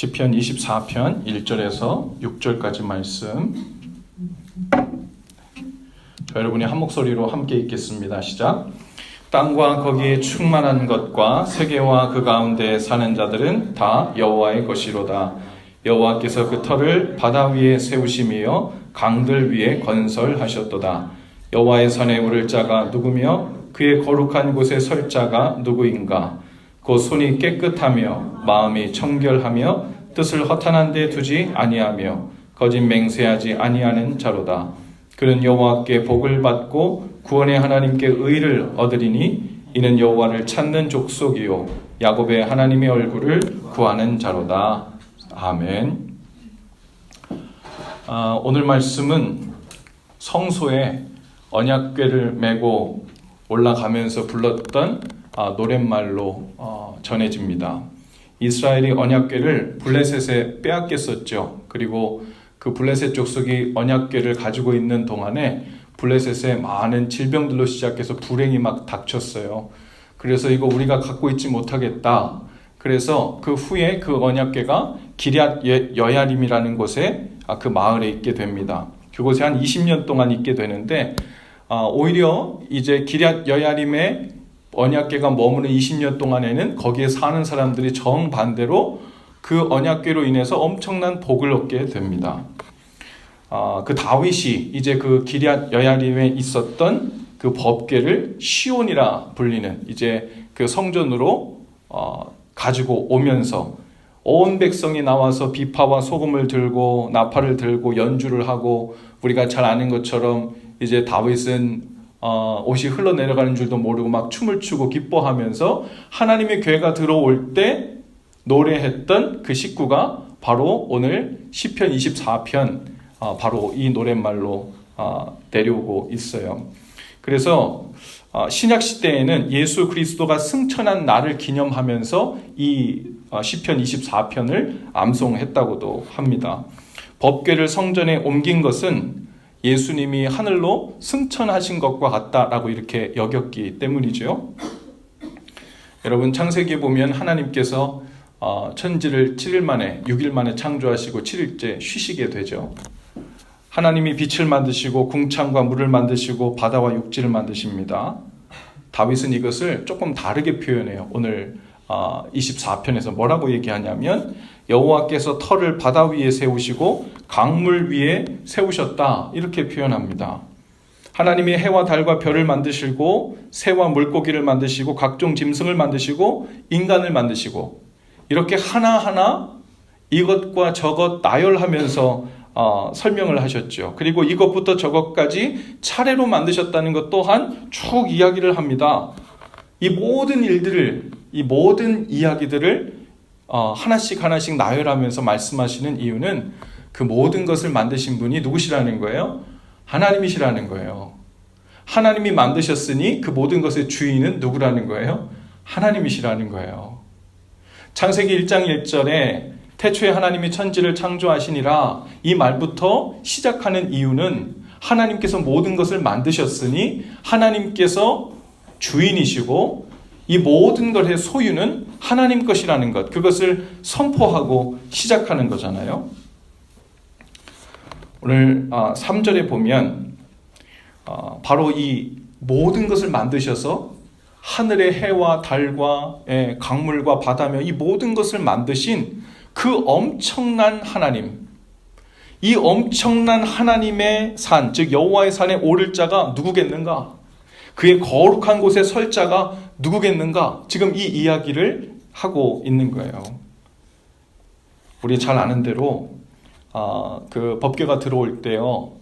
시편 24편 1절에서 6절까지 말씀. 여러분이 한 목소리로 함께 읽겠습니다. 시작. 땅과 거기에 충만한 것과 세계와 그 가운데 사는 자들은 다 여호와의 것이로다. 여호와께서 그 터를 바다 위에 세우심이요 강들 위에 건설하셨도다. 여호와의 산에 오를 자가 누구며 그의 거룩한 곳에 설 자가 누구인가? 곧 손이 깨끗하며 마음이 청결하며 뜻을 허탄한 데 두지 아니하며 거짓 맹세하지 아니하는 자로다. 그는 여호와께 복을 받고 구원의 하나님께 의를 얻으리니 이는 여호와를 찾는 족속이요 야곱의 하나님의 얼굴을 구하는 자로다. 아멘. 오늘 말씀은 성소에 언약궤를 메고 올라가면서 불렀던 노랫말로 전해집니다. 이스라엘이 언약궤를 블레셋에 빼앗겼었죠. 그리고 그 블레셋 족속이 언약궤를 가지고 있는 동안에 블레셋에 많은 질병들로 시작해서 불행이 막 닥쳤어요. 그래서 이거 우리가 갖고 있지 못하겠다. 그래서 그 후에 그 언약궤가 기럇 여야림이라는 곳에 그 마을에 있게 됩니다. 그곳에 한 20년 동안 있게 되는데 오히려 이제 기럇 여야림에 언약궤가 머무는 20년 동안에는 거기에 사는 사람들이 정반대로 그 언약궤로 인해서 엄청난 복을 얻게 됩니다. 그 다윗이 이제 그 기럇 여야림에 있었던 그 법궤를 시온이라 불리는 이제 그 성전으로 가지고 오면서 온 백성이 나와서 비파와 소금을 들고 나팔을 들고 연주를 하고, 우리가 잘 아는 것처럼 이제 다윗은 옷이 흘러내려가는 줄도 모르고 막 춤을 추고 기뻐하면서 하나님의 궤가 들어올 때 노래했던 그 식구가 바로 오늘 시편 24편 바로 이 노랫말로 내려오고 있어요. 그래서 신약 시대에는 예수 그리스도가 승천한 날을 기념하면서 이 시편 24편을 암송했다고도 합니다. 법궤를 성전에 옮긴 것은 예수님이 하늘로 승천하신 것과 같다라고 이렇게 여겼기 때문이죠. 여러분, 창세기에 보면 하나님께서 천지를 7일 만에 6일 만에 창조하시고 7일째 쉬시게 되죠. 하나님이 빛을 만드시고 궁창과 물을 만드시고 바다와 육지를 만드십니다. 다윗은 이것을 조금 다르게 표현해요. 오늘 24편에서 뭐라고 얘기하냐면 여호와께서 터를 바다 위에 세우시고 강물 위에 세우셨다, 이렇게 표현합니다. 하나님이 해와 달과 별을 만드시고 새와 물고기를 만드시고 각종 짐승을 만드시고 인간을 만드시고 이렇게 하나하나 이것과 저것 나열하면서 설명을 하셨죠. 그리고 이것부터 저것까지 차례로 만드셨다는 것 또한 쭉 이야기를 합니다. 이 모든 일들을, 이 모든 이야기들을 하나씩 하나씩 나열하면서 말씀하시는 이유는 그 모든 것을 만드신 분이 누구시라는 거예요? 하나님이시라는 거예요. 하나님이 만드셨으니 그 모든 것의 주인은 누구라는 거예요? 하나님이시라는 거예요. 창세기 1장 1절에 태초에 하나님이 천지를 창조하시니라, 이 말부터 시작하는 이유는 하나님께서 모든 것을 만드셨으니 하나님께서 주인이시고 이 모든 것의 소유는 하나님 것이라는 것, 그것을 선포하고 시작하는 거잖아요. 오늘 3절에 보면 바로 이 모든 것을 만드셔서 하늘의 해와 달과 강물과 바다며 이 모든 것을 만드신 그 엄청난 하나님, 이 엄청난 하나님의 산, 즉 여호와의 산에 오를 자가 누구겠는가? 그의 거룩한 곳에 설 자가 누구겠는가? 지금 이 이야기를 하고 있는 거예요. 우리 잘 아는 대로 그 법궤가 들어올 때요,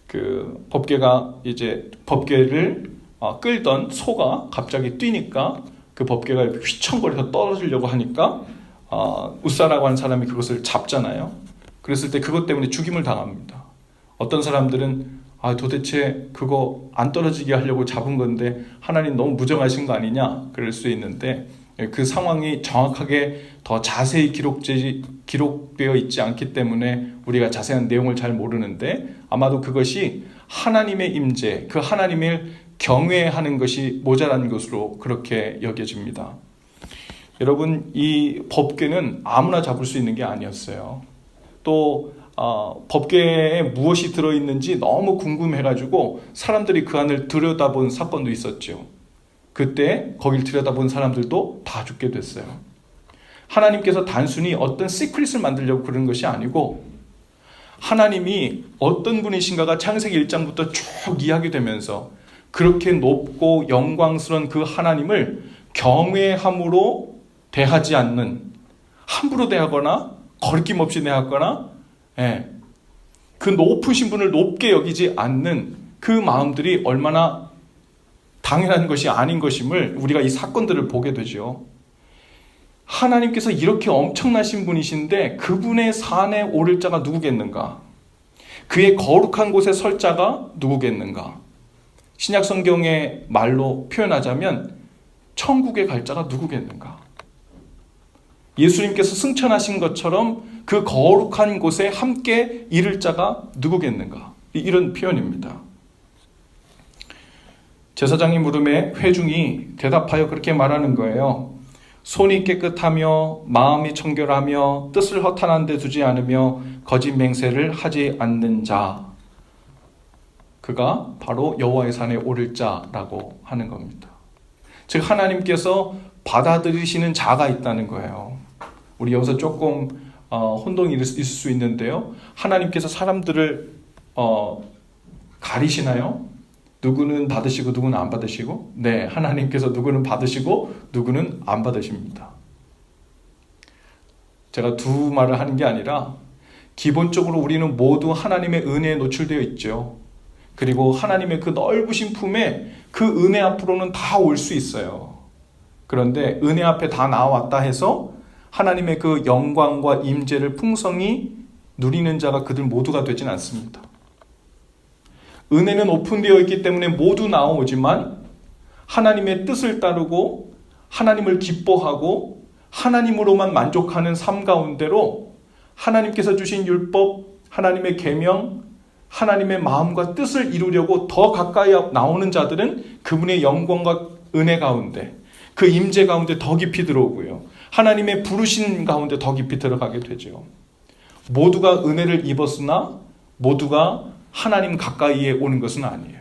그 법궤가 이제 법궤를 끌던 소가 갑자기 뛰니까 그 법궤가 휘청거려서 떨어지려고 하니까 웃사라고 하는 사람이 그것을 잡잖아요. 그랬을 때 그것 때문에 죽임을 당합니다. 어떤 사람들은 도대체 그거 안 떨어지게 하려고 잡은 건데 하나님 너무 무정하신 거 아니냐, 그럴 수 있는데 그 상황이 정확하게 더 자세히 기록되어 있지 않기 때문에 우리가 자세한 내용을 잘 모르는데, 아마도 그것이 하나님의 임재, 그 하나님을 경외하는 것이 모자란 것으로 그렇게 여겨집니다. 여러분, 이 법궤는 아무나 잡을 수 있는 게 아니었어요. 또 법궤에 무엇이 들어있는지 너무 궁금해가지고 사람들이 그 안을 들여다본 사건도 있었죠. 그때 거길 들여다본 사람들도 다 죽게 됐어요. 하나님께서 단순히 어떤 시크릿을 만들려고 그런 것이 아니고 하나님이 어떤 분이신가가 창세기 1장부터 쭉 이야기되면서 그렇게 높고 영광스러운 그 하나님을 경외함으로 대하지 않는, 함부로 대하거나 거리낌 없이 대하거나 그 높으신 분을 높게 여기지 않는 그 마음들이 얼마나 당연한 것이 아닌 것임을 우리가 이 사건들을 보게 되죠. 하나님께서 이렇게 엄청나신 분이신데 그분의 산에 오를 자가 누구겠는가? 그의 거룩한 곳에 설 자가 누구겠는가? 신약 성경의 말로 표현하자면 천국에 갈 자가 누구겠는가? 예수님께서 승천하신 것처럼 그 거룩한 곳에 함께 이를 자가 누구겠는가? 이런 표현입니다. 제사장의 물음에 회중이 대답하여 그렇게 말하는 거예요. 손이 깨끗하며 마음이 청결하며 뜻을 허탄한 데 두지 않으며 거짓 맹세를 하지 않는 자, 그가 바로 여호와의 산에 오를 자라고 하는 겁니다. 즉 하나님께서 받아들이시는 자가 있다는 거예요. 우리 여기서 조금 혼동이 있을 수 있는데요. 하나님께서 사람들을 가리시나요? 누구는 받으시고 누구는 안 받으시고? 네, 하나님께서 누구는 받으시고 누구는 안 받으십니다. 제가 두 말을 하는 게 아니라 기본적으로 우리는 모두 하나님의 은혜에 노출되어 있죠. 그리고 하나님의 그 넓으신 품에 그 은혜 앞으로는 다 올 수 있어요. 그런데 은혜 앞에 다 나왔다 해서 하나님의 그 영광과 임재를 풍성히 누리는 자가 그들 모두가 되진 않습니다. 은혜는 오픈되어 있기 때문에 모두 나오지만 하나님의 뜻을 따르고 하나님을 기뻐하고 하나님으로만 만족하는 삶 가운데로 하나님께서 주신 율법, 하나님의 계명, 하나님의 마음과 뜻을 이루려고 더 가까이 나오는 자들은 그분의 영광과 은혜 가운데, 그 임재 가운데 더 깊이 들어오고요. 하나님의 부르신 가운데 더 깊이 들어가게 되죠. 모두가 은혜를 입었으나 모두가 하나님 가까이에 오는 것은 아니에요.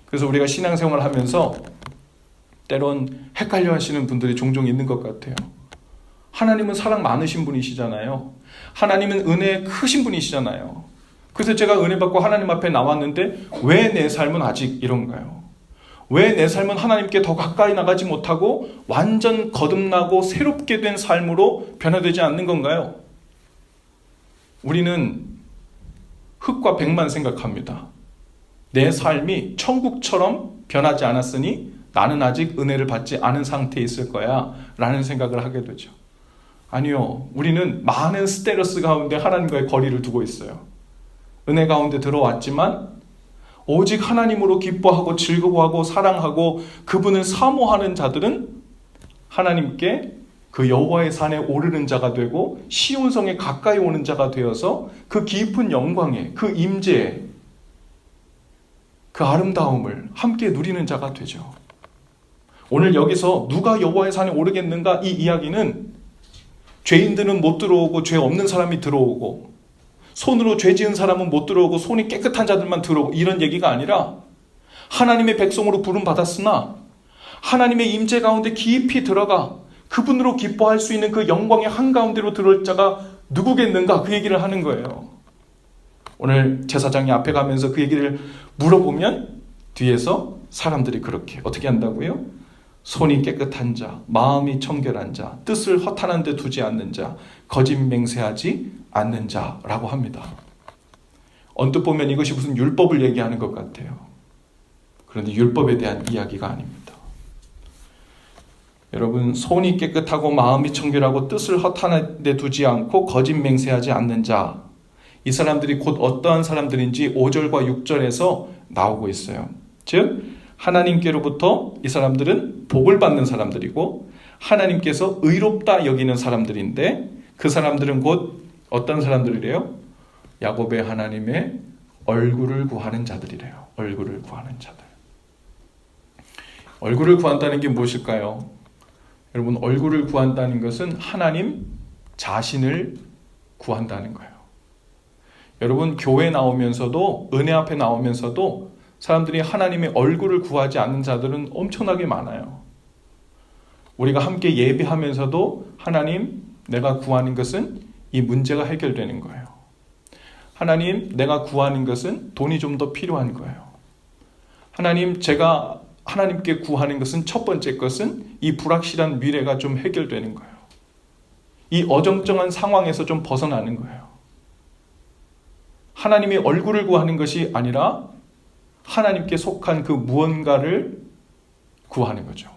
그래서 우리가 신앙생활을 하면서 때론 헷갈려 하시는 분들이 종종 있는 것 같아요. 하나님은 사랑 많으신 분이시잖아요. 하나님은 은혜 크신 분이시잖아요. 그래서 제가 은혜 받고 하나님 앞에 나왔는데 왜 내 삶은 아직 이런가요? 왜 내 삶은 하나님께 더 가까이 나가지 못하고 완전 거듭나고 새롭게 된 삶으로 변화되지 않는 건가요? 우리는 흙과 백만 생각합니다. 내 삶이 천국처럼 변하지 않았으니 나는 아직 은혜를 받지 않은 상태에 있을 거야 라는 생각을 하게 되죠. 아니요, 우리는 많은 스테러스 가운데 하나님과의 거리를 두고 있어요. 은혜 가운데 들어왔지만 오직 하나님으로 기뻐하고 즐거워하고 사랑하고 그분을 사모하는 자들은 하나님께 그 여호와의 산에 오르는 자가 되고 시온성에 가까이 오는 자가 되어서 그 깊은 영광에, 그 임재에, 그 아름다움을 함께 누리는 자가 되죠. 오늘 여기서 누가 여호와의 산에 오르겠는가, 이 이야기는 죄인들은 못 들어오고 죄 없는 사람이 들어오고 손으로 죄 지은 사람은 못 들어오고 손이 깨끗한 자들만 들어오고 이런 얘기가 아니라 하나님의 백성으로 부름 받았으나 하나님의 임재 가운데 깊이 들어가 그분으로 기뻐할 수 있는 그 영광의 한가운데로 들어올 자가 누구겠는가, 그 얘기를 하는 거예요. 오늘 제사장이 앞에 가면서 그 얘기를 물어보면 뒤에서 사람들이 그렇게 어떻게 한다고요? 손이 깨끗한 자, 마음이 청결한 자, 뜻을 허탄한 데 두지 않는 자, 거짓 맹세하지 않는 자라고 합니다. 언뜻 보면 이것이 무슨 율법을 얘기하는 것 같아요. 그런데 율법에 대한 이야기가 아닙니다. 여러분, 손이 깨끗하고 마음이 청결하고 뜻을 허탄한 데 두지 않고 거짓 맹세하지 않는 자, 이 사람들이 곧 어떠한 사람들인지 5절과 6절에서 나오고 있어요. 즉 하나님께로부터 이 사람들은 복을 받는 사람들이고 하나님께서 의롭다 여기는 사람들인데 그 사람들은 곧 어떤 사람들이래요? 야곱의 하나님의 얼굴을 구하는 자들이래요. 얼굴을 구하는 자들. 얼굴을 구한다는 게 무엇일까요? 여러분, 얼굴을 구한다는 것은 하나님 자신을 구한다는 거예요. 여러분, 교회 나오면서도, 은혜 앞에 나오면서도 사람들이 하나님의 얼굴을 구하지 않는 자들은 엄청나게 많아요. 우리가 함께 예배하면서도 하나님, 내가 구하는 것은 이 문제가 해결되는 거예요. 하나님, 내가 구하는 것은 돈이 좀 더 필요한 거예요. 하나님, 제가 하나님께 구하는 것은 첫 번째 것은 이 불확실한 미래가 좀 해결되는 거예요. 이 어정쩡한 상황에서 좀 벗어나는 거예요. 하나님의 얼굴을 구하는 것이 아니라 하나님께 속한 그 무언가를 구하는 거죠.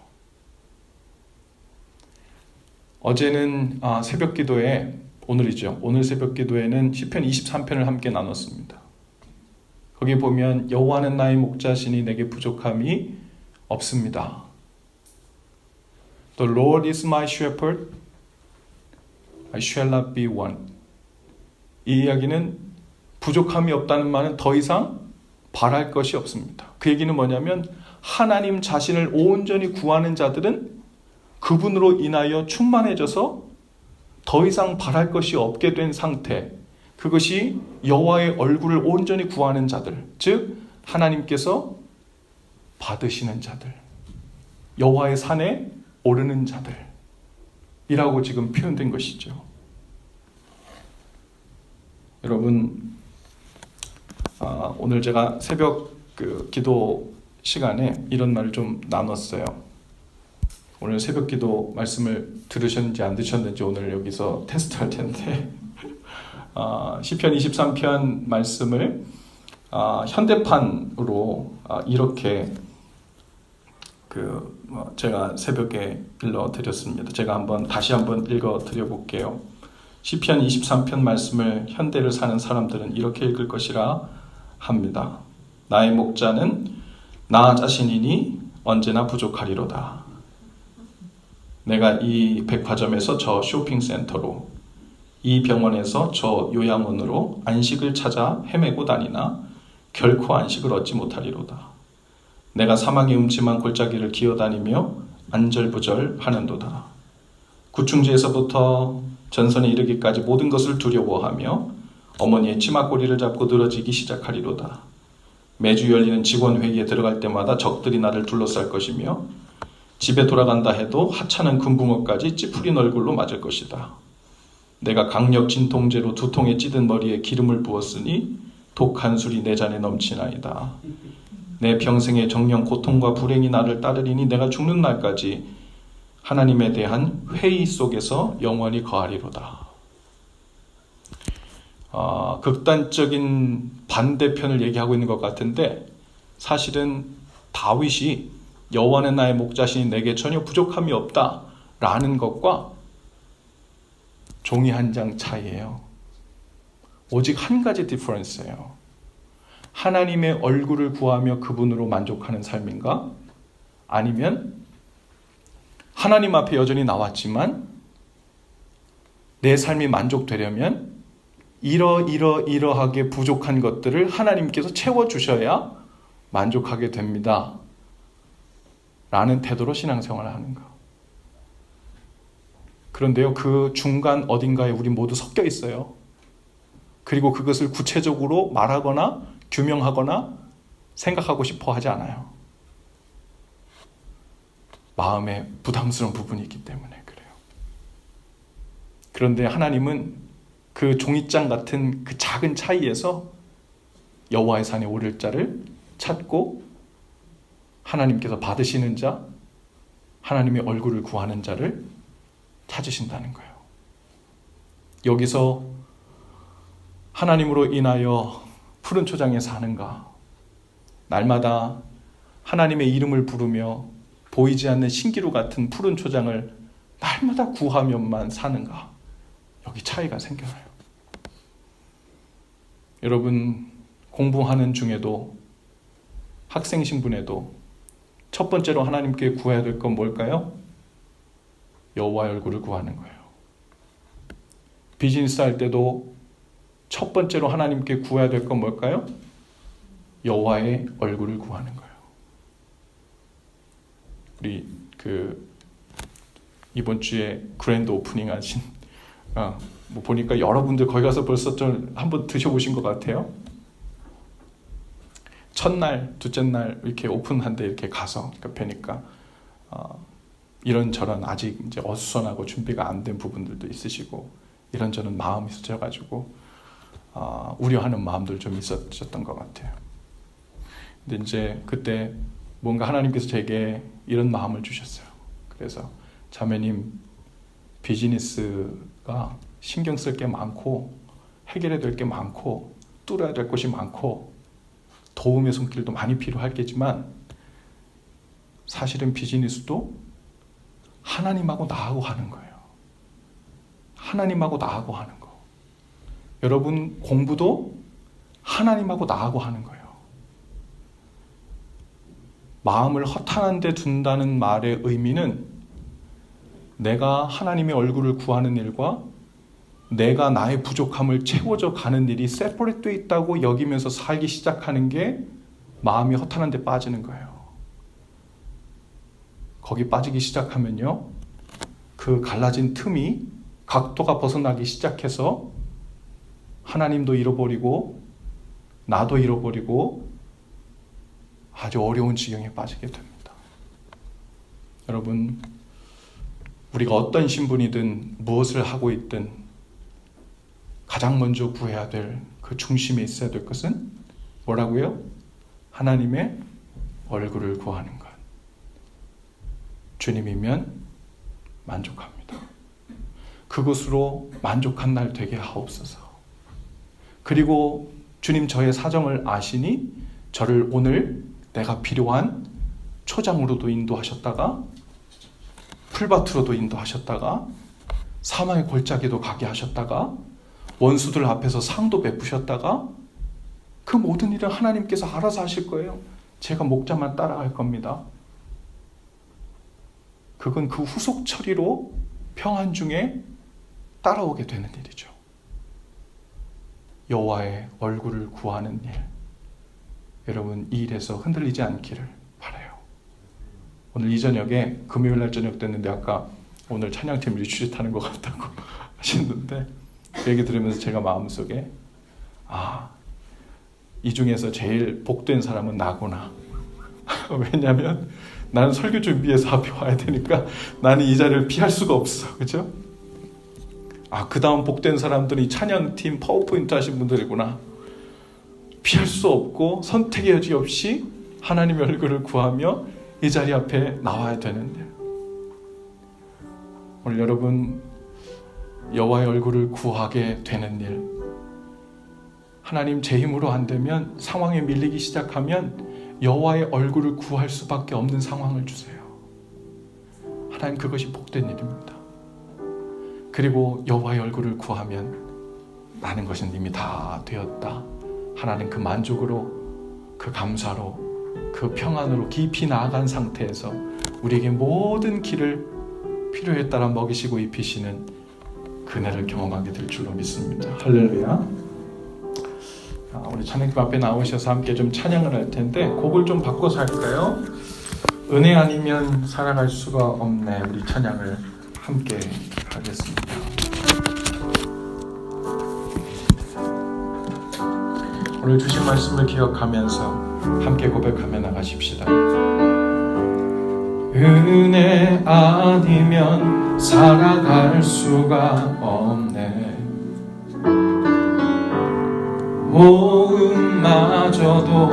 어제는 새벽 기도에, 오늘이죠. 오늘 새벽 기도에는 시편 23편을 함께 나눴습니다. 거기 보면 여호와는 나의 목자시니 내게 부족함이 없습니다. The Lord is my shepherd, I shall not be one. 이 이야기는 부족함이 없다는 말은 더 이상 바랄 것이 없습니다. 그 얘기는 뭐냐면 하나님 자신을 온전히 구하는 자들은 그분으로 인하여 충만해져서 더 이상 바랄 것이 없게 된 상태, 그것이 여호와의 얼굴을 온전히 구하는 자들, 즉 하나님께서 받으시는 자들, 여호와의 산에 오르는 자들이라고 지금 표현된 것이죠. 여러분, 오늘 제가 새벽 기도 시간에 이런 말을 좀 나눴어요. 오늘 새벽 기도 말씀을 들으셨는지 안 들으셨는지 오늘 여기서 테스트할 텐데 시편 23편 말씀을 현대판으로 이렇게 제가 새벽에 읽어드렸습니다. 제가 다시 한번 읽어드려볼게요. 시편 23편 말씀을 현대를 사는 사람들은 이렇게 읽을 것이라 합니다. 나의 목자는 나 자신이니 언제나 부족하리로다. 내가 이 백화점에서 저 쇼핑센터로, 이 병원에서 저 요양원으로 안식을 찾아 헤매고 다니나 결코 안식을 얻지 못하리로다. 내가 사망의 음침한 골짜기를 기어다니며 안절부절하는도다. 구충지에서부터 전선에 이르기까지 모든 것을 두려워하며 어머니의 치마꼬리를 잡고 늘어지기 시작하리로다. 매주 열리는 직원회의에 들어갈 때마다 적들이 나를 둘러쌀 것이며 집에 돌아간다 해도 하찮은 금붕어까지 찌푸린 얼굴로 맞을 것이다. 내가 강력 진통제로 두통에 찌든 머리에 기름을 부었으니 독한 술이 내 잔에 넘치나이다. 내 평생의 정령 고통과 불행이 나를 따르리니 내가 죽는 날까지 하나님에 대한 회의 속에서 영원히 거하리로다. 극단적인 반대편을 얘기하고 있는 것 같은데 사실은 다윗이 여호와는 나의 목자시니 내게 전혀 부족함이 없다라는 것과 종이 한 장 차이예요. 오직 한 가지 디퍼런스예요. 하나님의 얼굴을 구하며 그분으로 만족하는 삶인가? 아니면 하나님 앞에 여전히 나왔지만 내 삶이 만족되려면 이러하게 부족한 것들을 하나님께서 채워주셔야 만족하게 됩니다. 라는 태도로 신앙생활을 하는 거. 그런데요, 그 중간 어딘가에 우리 모두 섞여 있어요. 그리고 그것을 구체적으로 말하거나 규명하거나 생각하고 싶어 하지 않아요. 마음에 부담스러운 부분이 있기 때문에 그래요. 그런데 하나님은 그 종이장 같은 그 작은 차이에서 여호와의 산에 오를 자를 찾고 하나님께서 받으시는 자, 하나님의 얼굴을 구하는 자를 찾으신다는 거예요. 여기서 하나님으로 인하여 푸른 초장에 사는가, 날마다 하나님의 이름을 부르며 보이지 않는 신기루 같은 푸른 초장을 날마다 구하면만 사는가, 여기 차이가 생겨나요. 여러분, 공부하는 중에도 학생 신분에도 첫 번째로 하나님께 구해야 될 건 뭘까요? 여호와의 얼굴을 구하는 거예요. 비즈니스 할 때도 첫 번째로 하나님께 구해야 될 건 뭘까요? 여호와의 얼굴을 구하는 거예요. 우리 이번 주에 그랜드 오프닝 하신 뭐 보니까 여러분들 거기 가서 벌써 좀 한번 드셔보신 것 같아요. 첫날, 둘째 날 이렇게 오픈한데 이렇게 가서 뵈니까 이런저런 아직 이제 어수선하고 준비가 안 된 부분들도 있으시고 이런저런 마음이 있으셔가지고 우려하는 마음들 좀 있었던 것 같아요. 근데 이제 그때 뭔가 하나님께서 제게 이런 마음을 주셨어요. 그래서 자매님 비즈니스가 신경 쓸 게 많고 해결해야 될 게 많고 뚫어야 될 것이 많고 도움의 손길도 많이 필요하겠지만 사실은 비즈니스도 하나님하고 나하고 하는 거예요. 하나님하고 나하고 하는 거. 여러분 공부도 하나님하고 나하고 하는 거예요. 마음을 허탄한 데 둔다는 말의 의미는 내가 하나님의 얼굴을 구하는 일과 내가 나의 부족함을 채워져 가는 일이 세퍼레트되어 있다고 여기면서 살기 시작하는 게 마음이 허탄한 데 빠지는 거예요. 거기 빠지기 시작하면요, 그 갈라진 틈이 각도가 벗어나기 시작해서 하나님도 잃어버리고 나도 잃어버리고 아주 어려운 지경에 빠지게 됩니다. 여러분, 우리가 어떤 신분이든 무엇을 하고 있든 가장 먼저 구해야 될 그 중심에 있어야 될 것은 뭐라고요? 하나님의 얼굴을 구하는 것. 주님이면 만족합니다. 그것으로 만족한 날 되게 하옵소서. 그리고 주님 저의 사정을 아시니 저를 오늘 내가 필요한 초장으로도 인도하셨다가 풀밭으로도 인도하셨다가 사망의 골짜기도 가게 하셨다가 원수들 앞에서 상도 베푸셨다가 그 모든 일은 하나님께서 알아서 하실 거예요. 제가 목자만 따라갈 겁니다. 그건 그 후속 처리로 평안 중에 따라오게 되는 일이죠. 여호와의 얼굴을 구하는 일, 여러분 이 일에서 흔들리지 않기를 바라요. 오늘 이 저녁에 금요일날 저녁 됐는데 아까 오늘 찬양팀 리트릿하는 것 같다고 하시는데 그 얘기 들으면서 제가 마음속에 이 중에서 제일 복된 사람은 나구나. 왜냐하면 나는 설교 준비해서 앞에 와야 되니까 나는 이 자리를 피할 수가 없어. 그렇죠? 그 다음 복된 사람들이 찬양팀 파워포인트 하신 분들이구나. 피할 수 없고 선택의 여지 없이 하나님의 얼굴을 구하며 이 자리 앞에 나와야 되는데 오늘 여러분 여호와의 얼굴을 구하게 되는 일, 하나님 제 힘으로 안 되면 상황에 밀리기 시작하면 여호와의 얼굴을 구할 수밖에 없는 상황을 주세요. 하나님 그것이 복된 일입니다. 그리고 여호와의 얼굴을 구하면 나는 것은 이미 다 되었다. 하나님 그 만족으로, 그 감사로, 그 평안으로 깊이 나아간 상태에서 우리에게 모든 길을 필요에 따라 먹이시고 입히시는 그네를 경험하게 될 줄로 믿습니다. 할렐루야. 우리 찬양팀 앞에 나오셔서 함께 좀 찬양을 할 텐데 곡을 좀 바꿔서 할까요? 은혜 아니면 살아갈 수가 없네. 우리 찬양을 함께 하겠습니다. 오늘 주신 말씀을 기억하면서 함께 고백하며 나가십시다. 은혜 아니면 살아갈 수가 없네. 모음마저도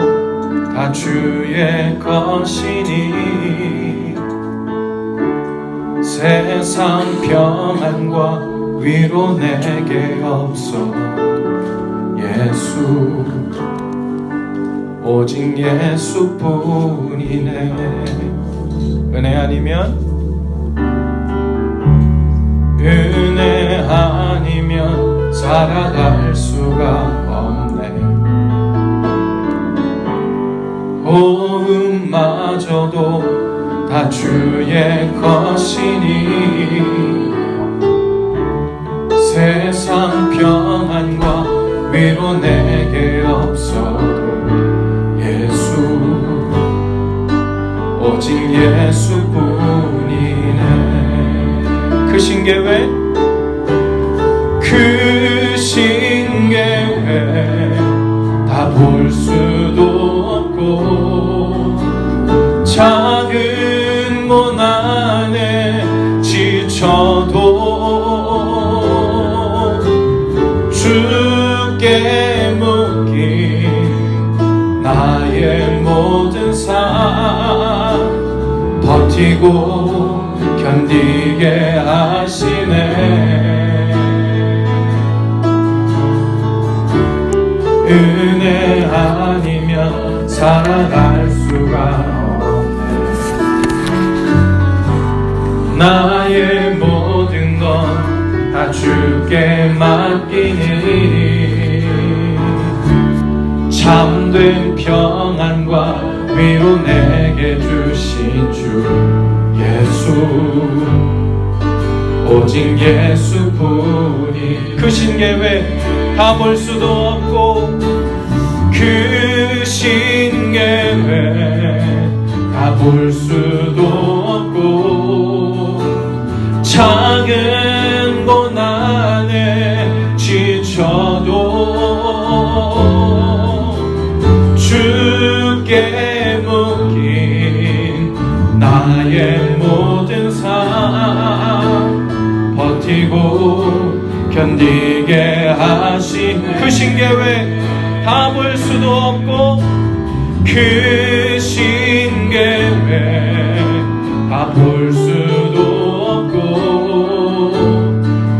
다 주의 것이니 세상 평안과 위로 내게 없어. 예수 오직 예수뿐이네. 은혜 아니면 살아갈 수가 없네. 호흡마저도 다 주의 것이니 세상 평안과 위로 내게 없어도 예수 오직 예수뿐이네. 그 신계회 그 신계회 다 볼 수도 없고 작은 고난에 지쳐도 주께 묶인 나의 모든 삶 버티고 견디게 하시네. 은혜 아니면 살아갈 수가 없네. 나의 모든 건 다 주께 맡기니 참된 평안과 위로 내게 주신 주 예수 오직 예수뿐이 그 신계회 다 볼 수도 없고 그 신계회 다 볼 수도 없고 작은 고난에 지쳐도 주께 묶인 나의 모든 삶 버티고 견디게 하신 그 신계회 다 볼 수도 없고 그 신계회 다 볼 수도 없고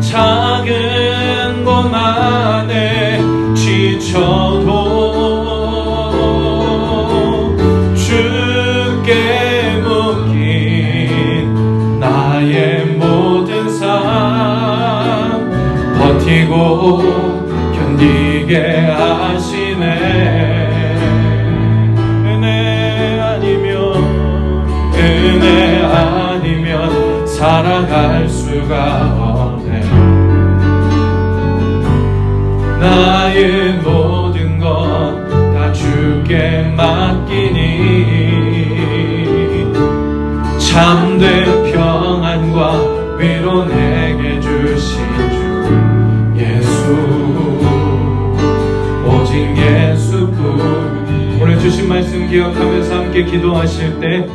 작은 고난에 지쳐도 주께 묶인 나의 모든 삶 버티고 견디게 하시네. 은혜 아니면 살아갈 수가 없네. 나의 모든 것 다 주께 맡기니 참된 평안과 위로 내게 주신 주 예수 오직 예수뿐. 오늘 주신 말씀 기억하면서 함께 기도하실 때